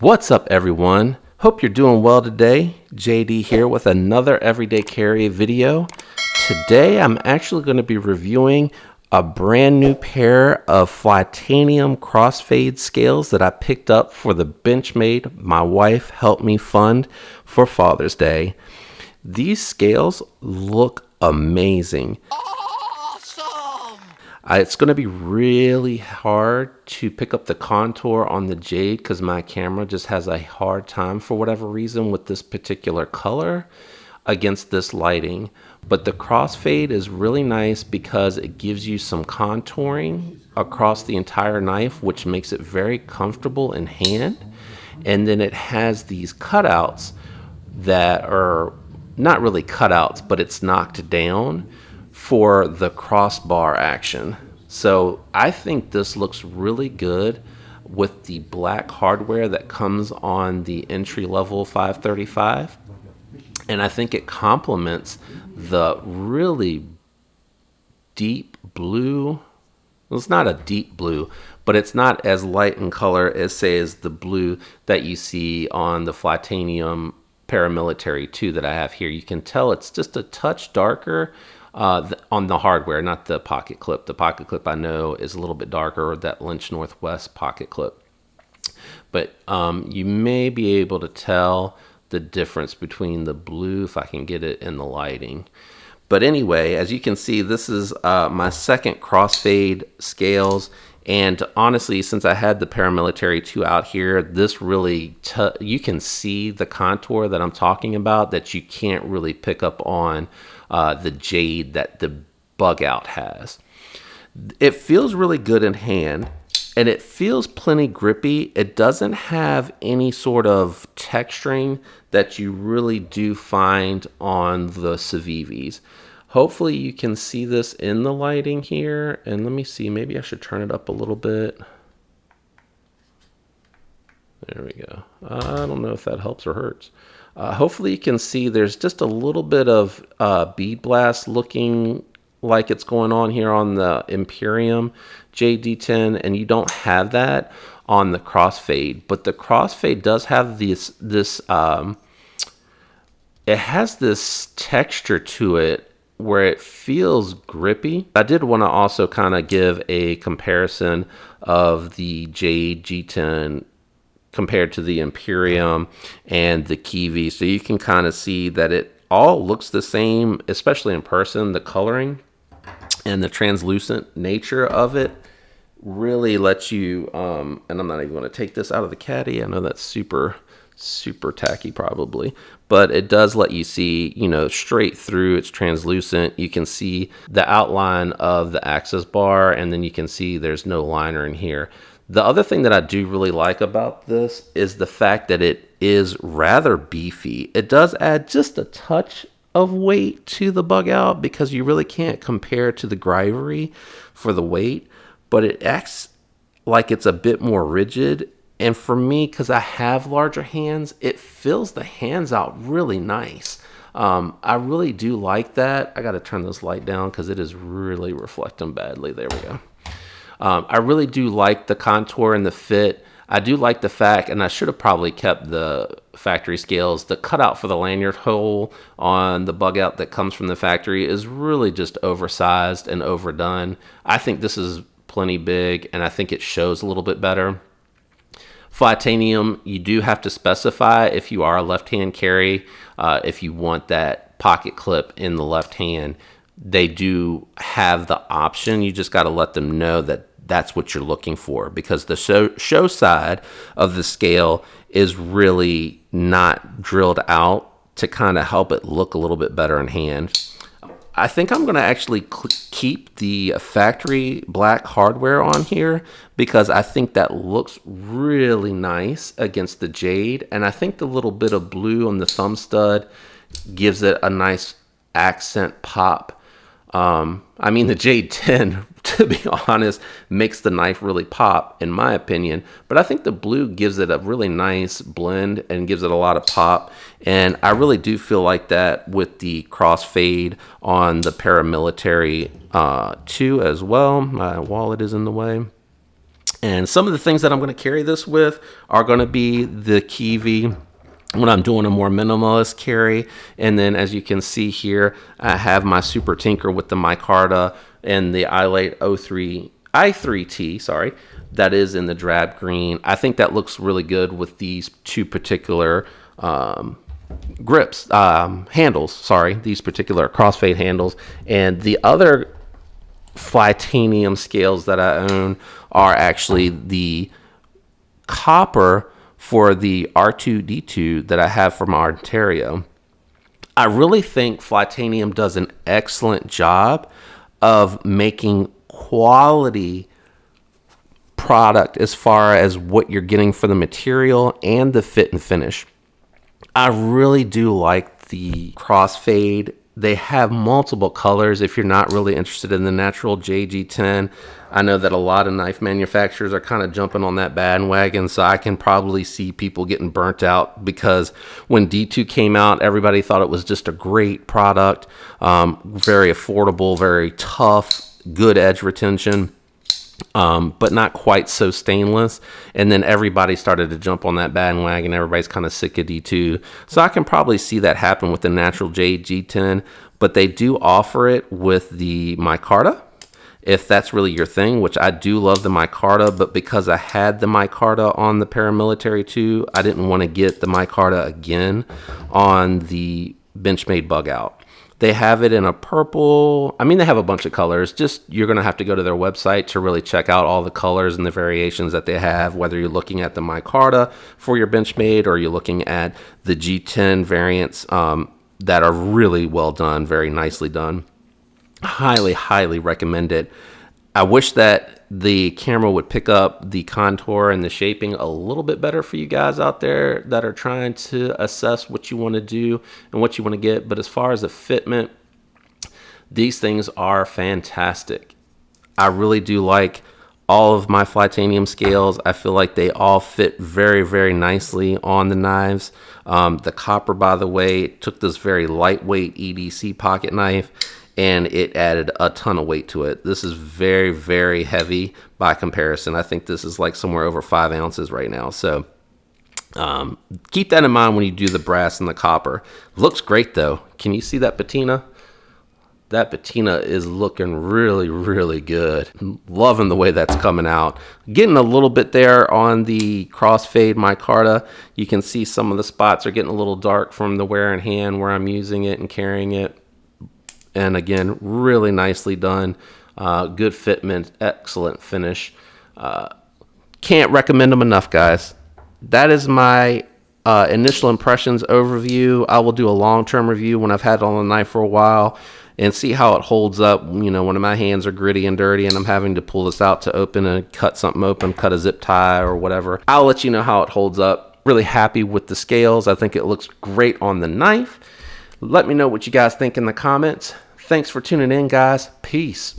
What's up, everyone? Hope you're doing well today. JD here with another everyday carry video. Today I'm actually going to be reviewing a brand new pair of flytanium crossfade scales that I picked up for the Benchmade my wife helped me fund for Father's Day. These scales look amazing. It's going to be really hard to pick up the contour on the jade because my camera just has a hard time for whatever reason with this particular color against this lighting. But the crossfade is really nice because it gives you some contouring across the entire knife, which makes it very comfortable in hand. And then it has these cutouts that are not really cutouts, but it's knocked down for the crossbar action. So I think this looks really good with the black hardware that comes on the entry-level 535, and I think it complements the really deep blue. Well, it's not a deep blue, but it's not as light in color as, say, as the blue that you see on the Flytanium Paramilitary 2 that I have here. You can tell it's just a touch darker on the hardware, not the pocket clip. The pocket clip I know is a little bit darker, that Lynch Northwest pocket clip. But you may be able to tell the difference between the blue if I can get it in the lighting. But anyway, as you can see, this is my second crossfade scales. And honestly, since I had the Paramilitary 2 out here, this really, you can see the contour that I'm talking about that you can't really pick up on the jade that the Bugout has. It feels really good in hand, and it feels plenty grippy. It doesn't have any sort of texturing that you really do find on the Civivis. Hopefully you can see this in the lighting here. And let me see, maybe I should turn it up a little bit. There we go. I don't know if that helps or hurts. Hopefully you can see there's just a little bit of bead blast looking like it's going on here on the Imperium JD10, and you don't have that on the crossfade. But the crossfade does have it has this texture to it where it feels grippy. I did want to also kind of give a comparison of the Jade G10 compared to the Imperium and the Kiwi, so you can kind of see that it all looks the same, especially in person. The coloring and the translucent nature of it really lets you, and I'm not even going to take this out of the caddy. I know that's super tacky probably, but it does let you see, you know, straight through. It's translucent. You can see the outline of the access bar, and then you can see there's no liner in here. The other thing that I do really like about this is the fact that it is rather beefy. It does add just a touch of weight to the Bugout because you really can't compare to the Grivory for the weight, but it acts like it's a bit more rigid. And for me, because I have larger hands, it fills the hands out really nice. I really do like that. I got to turn this light down because it is really reflecting badly. There we go. I really do like the contour and the fit. I do like the fact, and I should have probably kept the factory scales, the cutout for the lanyard hole on the Bugout that comes from the factory is really just oversized and overdone. I think this is plenty big, and I think it shows a little bit better. Flytanium, you do have to specify if you are a left-hand carry, if you want that pocket clip in the left hand. They do have the option. You just got to let them know that that's what you're looking for, because the show side of the scale is really not drilled out to kind of help it look a little bit better in hand. I think I'm going to actually keep the factory black hardware on here because I think that looks really nice against the jade, and I think the little bit of blue on the thumb stud gives it a nice accent pop. I mean, the Jade 10, to be honest, makes the knife really pop, in my opinion. But I think the blue gives it a really nice blend and gives it a lot of pop. And I really do feel like that with the crossfade on the Paramilitary 2 as well. My wallet is in the way. And some of the things that I'm going to carry this with are going to be the Kiwi when I'm doing a more minimalist carry. And then as you can see here, I have my Super Tinker with the micarta and the iLite i3T, sorry, that is in the drab green. I think that looks really good with these two particular handles, sorry, these particular Crossfade handles. And the other flytanium scales that I own are actually the copper for the R2D2 that I have from Ontario. I really think flytanium does an excellent job of making quality product as far as what you're getting for the material and the fit and finish. I really do like the Crossfade. They have multiple colors if you're not really interested in the natural JG10. I know that a lot of knife manufacturers are kind of jumping on that bandwagon, so I can probably see people getting burnt out because when D2 came out, everybody thought it was just a great product, very affordable, very tough, good edge retention. But not quite so stainless. And then everybody started to jump on that bandwagon. Everybody's kind of sick of D2. So I can probably see that happen with the natural JG10, but they do offer it with the micarta, if that's really your thing, which I do love the micarta, but because I had the micarta on the paramilitary 2, I didn't want to get the micarta again on the Benchmade Bugout. They have it in a purple. I mean, they have a bunch of colors. Just you're going to have to go to their website to really check out all the colors and the variations that they have, whether you're looking at the micarta for your Benchmade or you're looking at the G10 variants that are really well done, very nicely done. Highly, highly recommend it. I wish that the camera would pick up the contour and the shaping a little bit better for you guys out there that are trying to assess what you want to do and what you want to get. But as far as the fitment, these things are fantastic. I really do like all of my flytanium scales. I feel like they all fit very, very nicely on the knives. The copper, by the way, took this very lightweight EDC pocket knife and it added a ton of weight to it. This is very, very heavy by comparison. I think this is like somewhere over 5 ounces right now. So keep that in mind when you do the brass and the copper. Looks great though. Can you see that patina? That patina is looking really, really good. Loving the way that's coming out. Getting a little bit there on the Crossfade micarta. You can see some of the spots are getting a little dark from the wear in hand where I'm using it and carrying it. And again, really nicely done. Good fitment, excellent finish. Can't recommend them enough, guys. That is my initial impressions overview. I will do a long-term review when I've had it on the knife for a while and see how it holds up, you know, when my hands are gritty and dirty and I'm having to pull this out to open and cut something open, cut a zip tie or whatever. I'll let you know how it holds up. Really happy with the scales. I think it looks great on the knife. Let me know what you guys think in the comments. Thanks for tuning in, guys. Peace.